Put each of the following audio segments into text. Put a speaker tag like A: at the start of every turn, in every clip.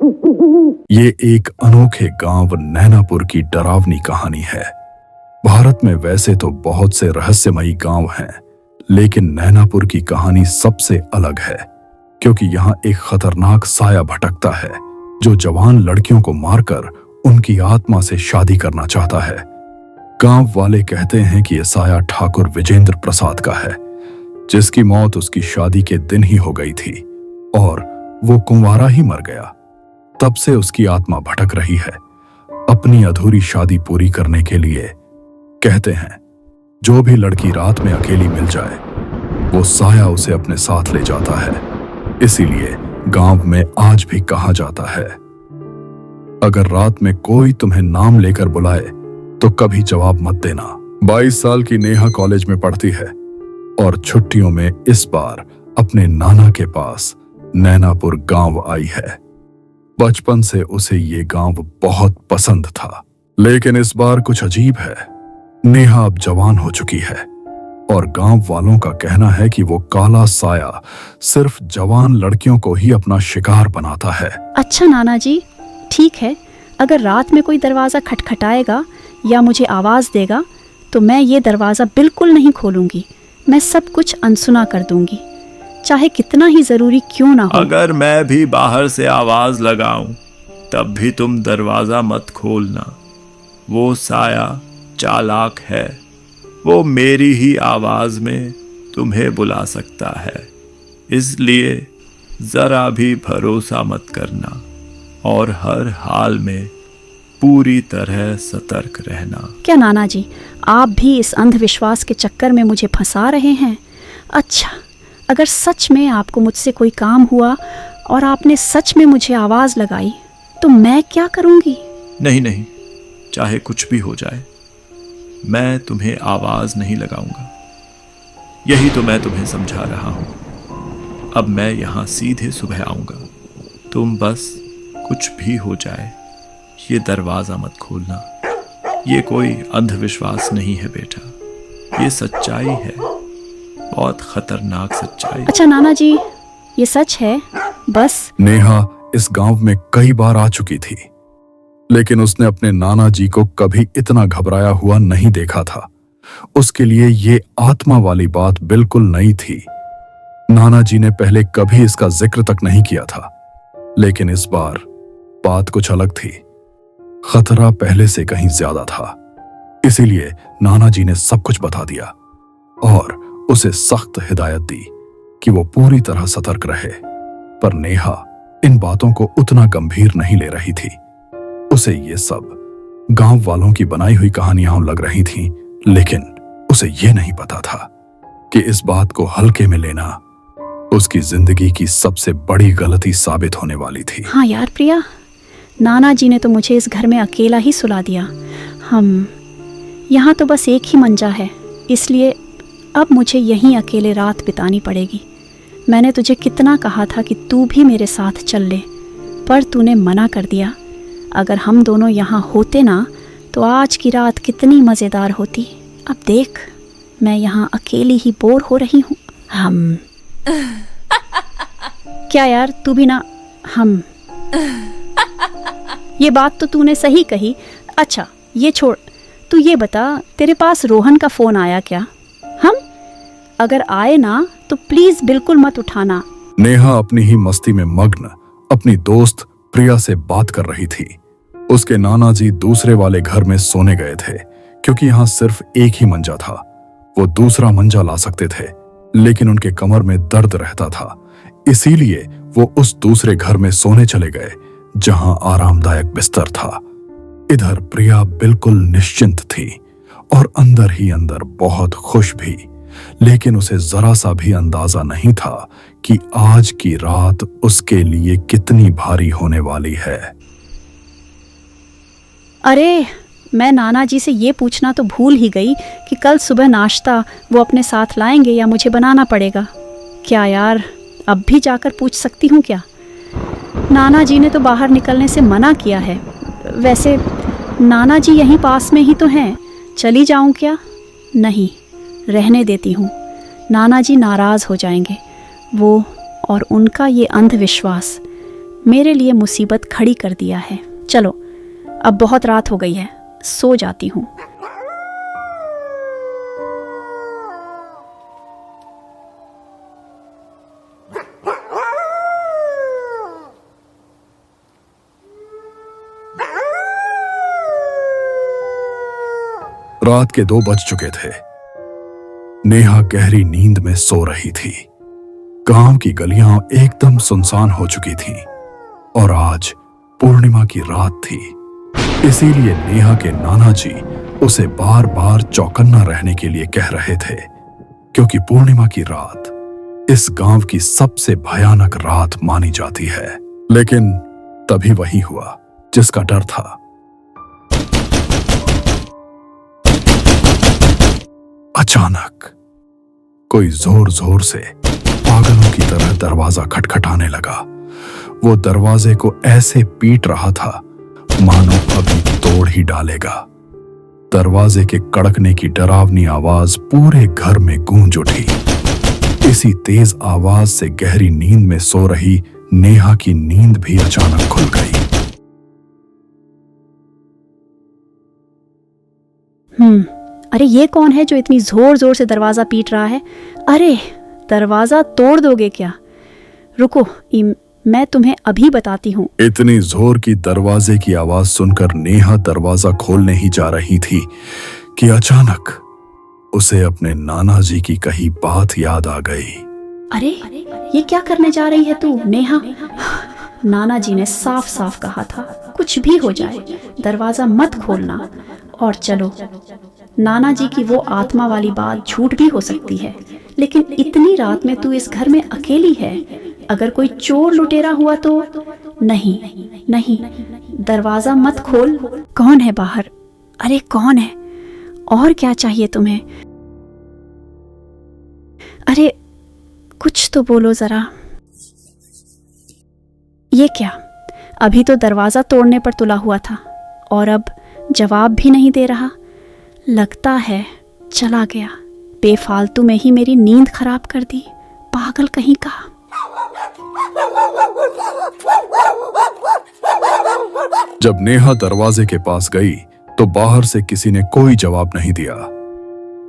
A: ये एक अनोखे गांव नैनापुर की डरावनी कहानी है। भारत में वैसे तो बहुत से रहस्यमयी गांव हैं, लेकिन नैनापुर की कहानी सबसे अलग है, क्योंकि यहाँ एक खतरनाक साया भटकता है जो जवान लड़कियों को मारकर उनकी आत्मा से शादी करना चाहता है। गांव वाले कहते हैं कि यह साया ठाकुर विजेंद्र प्रसाद का है, जिसकी मौत उसकी शादी के दिन ही हो गई थी और वो कुंवारा ही मर गया। तब से उसकी आत्मा भटक रही है अपनी अधूरी शादी पूरी करने के लिए। कहते हैं जो भी लड़की रात में अकेली मिल जाए वो साया उसे अपने साथ ले जाता है। इसीलिए गांव में आज भी कहा जाता है, अगर रात में कोई तुम्हें नाम लेकर बुलाए तो कभी जवाब मत देना। 22 साल की नेहा कॉलेज में पढ़ती है और छुट्टियों में इस बार अपने नाना के पास नैनापुर गांव आई है। बचपन से उसे ये गांव बहुत पसंद था, लेकिन इस बार कुछ अजीब है। नेहा अब जवान हो चुकी है और गांव वालों का कहना है कि वो काला साया सिर्फ जवान लड़कियों को ही अपना शिकार बनाता है।
B: अच्छा नाना जी, ठीक है, अगर रात में कोई दरवाजा खटखटाएगा या मुझे आवाज देगा तो मैं ये दरवाजा बिल्कुल नहीं खोलूंगी। मैं सब कुछ अनसुना कर दूंगी, चाहे कितना ही जरूरी क्यों ना हो।
C: अगर मैं भी बाहर से आवाज लगाऊं तब भी तुम दरवाजा मत खोलना। वो साया चालाक है, वो मेरी ही आवाज में तुम्हें बुला सकता है, इसलिए जरा भी भरोसा मत करना और हर हाल में पूरी तरह सतर्क रहना।
B: क्या नाना जी, आप भी इस अंधविश्वास के चक्कर में मुझे फंसा रहे हैं? अच्छा, अगर सच में आपको मुझसे कोई काम हुआ और आपने सच में मुझे आवाज लगाई तो मैं क्या करूंगी?
C: नहीं नहीं, चाहे कुछ भी हो जाए मैं तुम्हें आवाज नहीं लगाऊंगा। यही तो मैं तुम्हें समझा रहा हूं। अब मैं यहां सीधे सुबह आऊंगा। तुम बस कुछ भी हो जाए ये दरवाजा मत खोलना। ये कोई अंधविश्वास नहीं है बेटा, ये सच्चाई है, बहुत खतरनाक सच्चाई।
B: अच्छा नाना जी, ये सच है बस?
A: नेहा इस गांव में कई बार आ चुकी थी, लेकिन उसने अपने नाना जी को कभी इतना घबराया हुआ नहीं देखा था। उसके लिए ये आत्मा वाली बात बिल्कुल नई थी। नाना जी ने पहले कभी इसका जिक्र तक नहीं किया था, लेकिन इस बार बात कुछ अलग थी। खतरा पहले से कहीं ज्यादा था, इसीलिए नाना जी ने सब कुछ बता दिया और उसे सख्त हिदायत दी कि वो पूरी तरह सतर्क रहे। पर नेहा इन बातों को उतना गंभीर नहीं ले रही थी। उसे ये सब गांव वालों की बनाई हुई कहानियां लग रही थीं, लेकिन उसे ये नहीं पता था कि इस बात को हल्के में लेना उसकी जिंदगी की सबसे बड़ी गलती साबित होने वाली थी।
B: हाँ यार प्रिया, नाना जी ने तो मुझे इस घर में अकेला ही सुला दिया। हम यहाँ तो बस एक ही मंजा है, इसलिए अब मुझे यहीं अकेले रात बितानी पड़ेगी। मैंने तुझे कितना कहा था कि तू भी मेरे साथ चल ले, पर तूने मना कर दिया। अगर हम दोनों यहाँ होते ना तो आज की रात कितनी मज़ेदार होती। अब देख, मैं यहाँ अकेली ही बोर हो रही हूँ। हम क्या यार, तू भी ना हम ये बात तो तूने सही कही। अच्छा ये छोड़, तू ये बता, तेरे पास रोहन का फोन आया क्या? हम अगर आए ना तो प्लीज बिल्कुल मत उठाना।
A: नेहा अपनी ही मस्ती में मग्न अपनी दोस्त प्रिया से बात कर रही थी। उसके नाना जी दूसरे वाले घर में सोने गए थे, क्योंकि यहाँ सिर्फ एक ही मंजा था। वो दूसरा मंजा ला सकते थे, लेकिन उनके कमर में दर्द रहता था, इसीलिए वो उस दूसरे घर में सोने चले गए जहां आरामदायक बिस्तर था। इधर प्रिया बिल्कुल निश्चिंत थी और अंदर ही अंदर बहुत खुश भी, लेकिन उसे जरा सा भी अंदाजा नहीं था कि आज की रात उसके लिए कितनी भारी होने वाली है।
B: अरे, मैं नाना जी से ये पूछना तो भूल ही गई कि कल सुबह नाश्ता वो अपने साथ लाएंगे या मुझे बनाना पड़ेगा। क्या यार, अब भी जाकर पूछ सकती हूँ क्या? नाना जी ने तो बाहर निकलने से मना किया है। वैसे नाना जी यहीं पास में ही तो हैं, चली जाऊँ क्या? नहीं, रहने देती हूँ। नाना जी नाराज़ हो जाएंगे। वो और उनका ये अंधविश्वास मेरे लिए मुसीबत खड़ी कर दिया है। चलो, अब बहुत रात हो गई है, सो जाती हूँ।
A: रात के 2 बज चुके थे। नेहा गहरी नींद में सो रही थी। गांव की गलियां एकदम सुनसान हो चुकी थीं और आज पूर्णिमा की रात थी। इसीलिए नेहा के नाना जी उसे बार बार चौकन्ना रहने के लिए कह रहे थे, क्योंकि पूर्णिमा की रात इस गांव की सबसे भयानक रात मानी जाती है। लेकिन तभी वही हुआ जिसका डर था। अचानक कोई जोर जोर से पागलों की तरह दरवाजा खटखटाने लगा। वो दरवाजे को ऐसे पीट रहा था मानो अभी तोड़ ही डालेगा। दरवाजे के कड़कने की डरावनी आवाज पूरे घर में गूंज उठी। इसी तेज आवाज से गहरी नींद में सो रही नेहा की नींद भी अचानक खुल गई।
B: अरे ये कौन है जो इतनी जोर जोर से दरवाजा पीट रहा है? अरे दरवाजा तोड़ दोगे क्या? रुको, मैं तुम्हें अभी बताती हूँ।
A: इतनी जोर की दरवाजे की आवाज सुनकर नेहा दरवाजा खोलने ही जा रही थी कि अचानक उसे अपने नाना जी की कही बात याद आ गई।
B: अरे ये क्या करने जा रही है तू नेहा? नाना जी ने साफ साफ कहा था, कुछ भी हो जाए दरवाजा मत खोलना। और चलो, नाना जी की वो आत्मा वाली बात झूठ भी हो सकती है, लेकिन इतनी रात में तू इस घर में अकेली है। अगर कोई चोर लुटेरा हुआ तो नहीं नहीं, दरवाजा मत खोल। कौन है बाहर? अरे कौन है? और क्या चाहिए तुम्हें? अरे कुछ तो बोलो जरा। ये क्या? अभी तो दरवाजा तोड़ने पर तुला हुआ था और अब जवाब भी नहीं दे रहा। लगता है चला गया। बेफालतू में ही मेरी नींद खराब कर दी, पागल कहीं का।
A: जब नेहा दरवाजे के पास गई तो बाहर से किसी ने कोई जवाब नहीं दिया।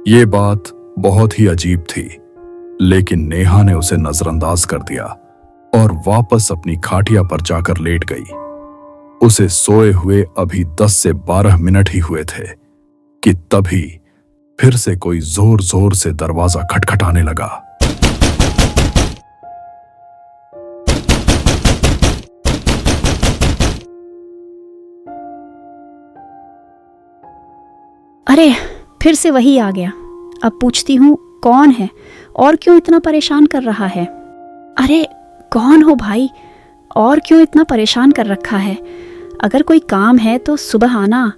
A: ये बात बहुत ही अजीब थी, लेकिन नेहा ने उसे नजरअंदाज कर दिया और वापस अपनी खाटिया पर जाकर लेट गई। उसे सोए हुए अभी 10 से 12 मिनट ही हुए थे कि तभी फिर से कोई जोर जोर से दरवाजा खटखटाने लगा।
B: अरे फिर से वही आ गया। अब पूछती हूँ कौन है और क्यों इतना परेशान कर रहा है? अरे कौन हो भाई, और क्यों इतना परेशान कर रखा है? अगर कोई काम है तो सुबह आना।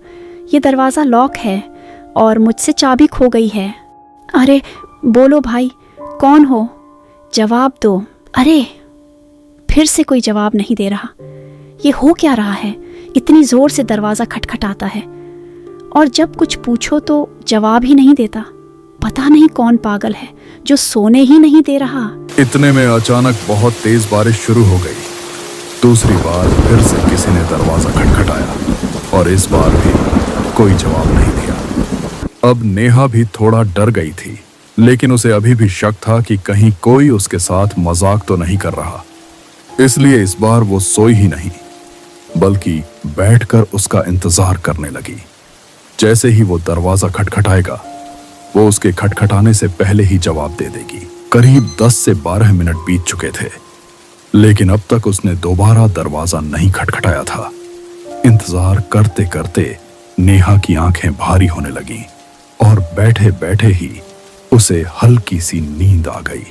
B: ये दरवाज़ा लॉक है और मुझसे चाबी खो गई है। अरे बोलो भाई, कौन हो? जवाब दो। अरे फिर से कोई जवाब नहीं दे रहा। ये हो क्या रहा है? इतनी ज़ोर से दरवाज़ा खटखटाता है और जब कुछ पूछो तो जवाब ही नहीं देता। पता नहीं कौन पागल है जो सोने ही नहीं दे रहा।
A: इतने में अचानक बहुत तेज बारिश शुरू हो गई। दूसरी बार फिर से किसी ने दरवाजा खटखटाया और इस बार भी कोई जवाब नहीं दिया। अब नेहा भी थोड़ा डर गई थी, लेकिन उसे अभी भी शक था कि कहीं कोई उसके साथ मजाक तो नहीं कर रहा। इसलिए इस बार वो सोई ही नहीं, बल्कि बैठकर उसका इंतजार करने लगी। जैसे ही वो दरवाजा खटखटाएगा, वो उसके खटखटाने से पहले ही जवाब दे देगी। करीब 10 से 12 मिनट बीत चुके थे, लेकिन अब तक उसने दोबारा दरवाजा नहीं खटखटाया था। इंतजार करते करते नेहा की आंखें भारी होने लगीं और बैठे बैठे ही उसे हल्की सी नींद आ गई।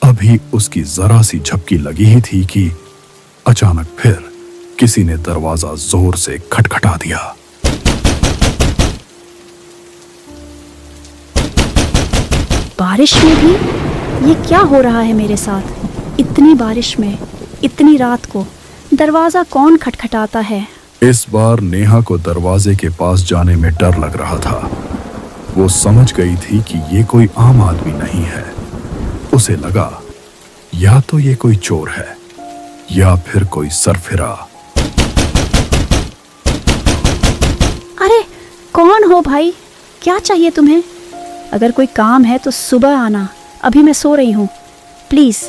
A: अभी उसकी जरा सी झपकी लगी ही थी कि अचानक फिर किसी ने दरवाजा जोर से खटखटा दिया।
B: बारिश में भी? ये क्या हो रहा है मेरे साथ? इतनी बारिश में, इतनी रात को दरवाजा कौन खटखटाता है?
A: इस बार नेहा को दरवाजे के पास जाने में डर लग रहा था। वो समझ गई थी कि ये कोई आम आदमी नहीं है। उसे लगा या तो ये कोई चोर है या फिर कोई सरफिरा।
B: अरे कौन हो भाई, क्या चाहिए तुम्हें? अगर कोई काम है तो सुबह आना, अभी मैं सो रही हूँ। प्लीज़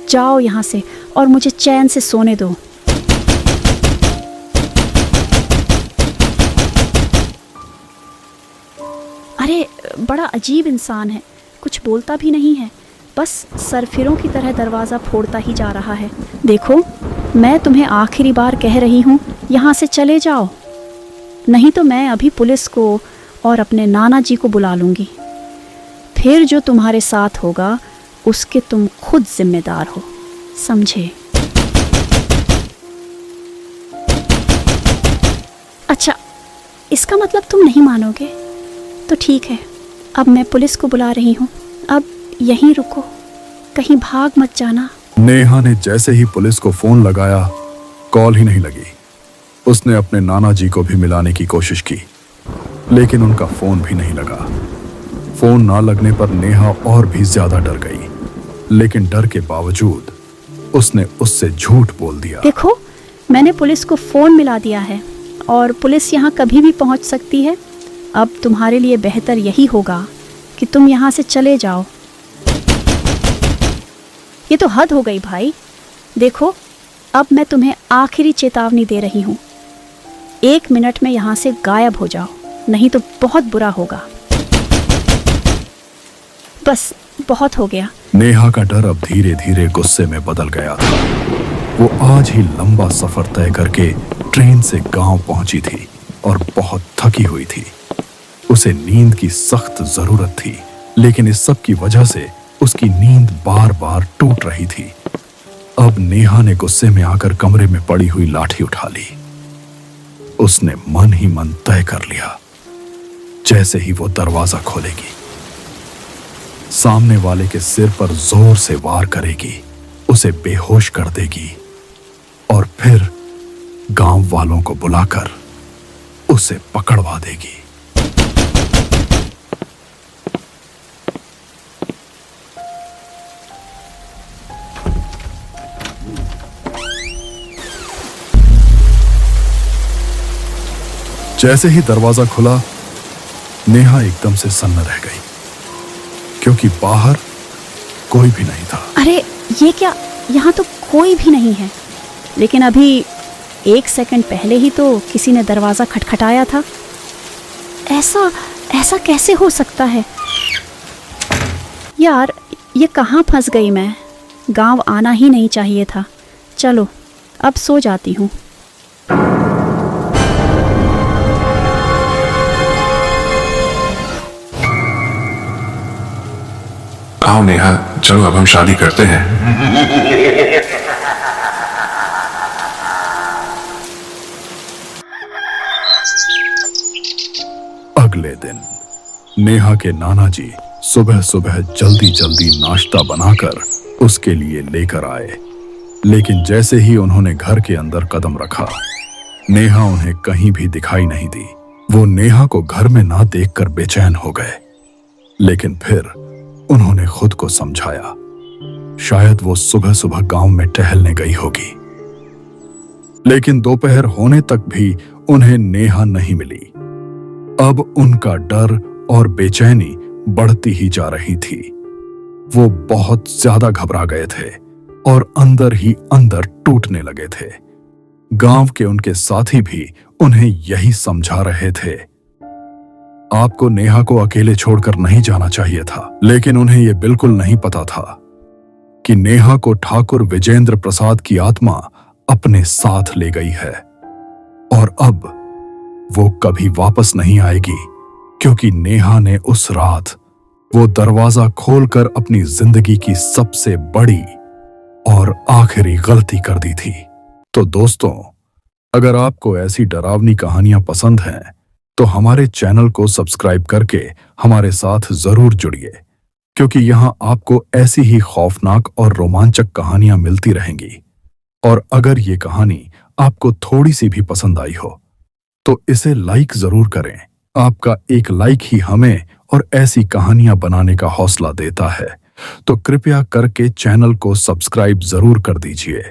B: जाओ यहाँ से और मुझे चैन से सोने दो। अरे बड़ा अजीब इंसान है, कुछ बोलता भी नहीं है, बस सरफिरों की तरह दरवाज़ा फोड़ता ही जा रहा है। देखो, मैं तुम्हें आखिरी बार कह रही हूँ, यहाँ से चले जाओ, नहीं तो मैं अभी पुलिस को और अपने नाना जी को बुला लूँगी। फिर जो तुम्हारे साथ होगा उसके तुम खुद जिम्मेदार हो, समझे? अच्छा, इसका मतलब तुम नहीं मानोगे? तो ठीक है, अब मैं पुलिस को बुला रही हूँ। अब यहीं रुको, कहीं भाग मत जाना।
A: नेहा ने जैसे ही पुलिस को फोन लगाया, कॉल ही नहीं लगी। उसने अपने नाना जी को भी मिलाने की कोशिश की, लेकिन उनका फोन भी नहीं लगा। फोन ना लगने पर नेहा और भी ज्यादा डर गई, लेकिन डर के बावजूद उसने उससे झूठ बोल दिया।
B: देखो, मैंने पुलिस को फोन मिला दिया है और पुलिस यहाँ कभी भी पहुँच सकती है। अब तुम्हारे लिए बेहतर यही होगा कि तुम यहाँ से चले जाओ। ये तो हद हो गई भाई। देखो, अब मैं तुम्हें आखिरी चेतावनी दे रही हूँ, 1 मिनट में यहाँ से गायब हो जाओ, नहीं तो बहुत बुरा होगा। बस बहुत हो गया।
A: नेहा का डर अब धीरे धीरे गुस्से में बदल गया था। वो आज ही लंबा सफर तय करके ट्रेन से गांव पहुंची थी और बहुत थकी हुई थी। उसे नींद की सख्त जरूरत थी, लेकिन इस सब की वजह से उसकी नींद बार बार टूट रही थी। अब नेहा ने गुस्से में आकर कमरे में पड़ी हुई लाठी उठा ली। उसने मन ही मन तय कर लिया, जैसे ही वो दरवाजा खोलेगी, सामने वाले के सिर पर जोर से वार करेगी, उसे बेहोश कर देगी और फिर गांव वालों को बुलाकर उसे पकड़वा देगी। जैसे ही दरवाजा खुला, नेहा एकदम से सन्न रह गई, क्योंकि बाहर कोई भी नहीं था।
B: अरे ये क्या, यहाँ तो कोई भी नहीं है, लेकिन अभी 1 सेकंड पहले ही तो किसी ने दरवाज़ा खटखटाया था। ऐसा कैसे हो सकता है यार? ये कहाँ फंस गई मैं? गांव आना ही नहीं चाहिए था। चलो अब सो जाती हूँ।
D: आओ नेहा, चलो अब हम शादी करते हैं।
A: अगले दिन नेहा के नाना जी सुबह सुबह जल्दी जल्दी नाश्ता बनाकर उसके लिए लेकर आए, लेकिन जैसे ही उन्होंने घर के अंदर कदम रखा, नेहा उन्हें कहीं भी दिखाई नहीं दी। वो नेहा को घर में ना देखकर बेचैन हो गए, लेकिन फिर उन्होंने खुद को समझाया, शायद वो सुबह सुबह गांव में टहलने गई होगी। लेकिन दोपहर होने तक भी उन्हें नेहा नहीं मिली। अब उनका डर और बेचैनी बढ़ती ही जा रही थी। वो बहुत ज्यादा घबरा गए थे और अंदर ही अंदर टूटने लगे थे। गांव के उनके साथी भी उन्हें यही समझा रहे थे। आपको नेहा को अकेले छोड़कर नहीं जाना चाहिए था, लेकिन उन्हें यह बिल्कुल नहीं पता था कि नेहा को ठाकुर विजेंद्र प्रसाद की आत्मा अपने साथ ले गई है और अब वो कभी वापस नहीं आएगी, क्योंकि नेहा ने उस रात वो दरवाजा खोलकर अपनी जिंदगी की सबसे बड़ी और आखिरी गलती कर दी थी। तो दोस्तों, अगर आपको ऐसी डरावनी कहानियां पसंद हैं तो हमारे चैनल को सब्सक्राइब करके हमारे साथ जरूर जुड़िए, क्योंकि यहां आपको ऐसी ही खौफनाक और रोमांचक कहानियां मिलती रहेंगी। और अगर ये कहानी आपको थोड़ी सी भी पसंद आई हो तो इसे लाइक जरूर करें। आपका एक लाइक ही हमें और ऐसी कहानियां बनाने का हौसला देता है। तो कृपया करके चैनल को सब्सक्राइब जरूर कर दीजिए।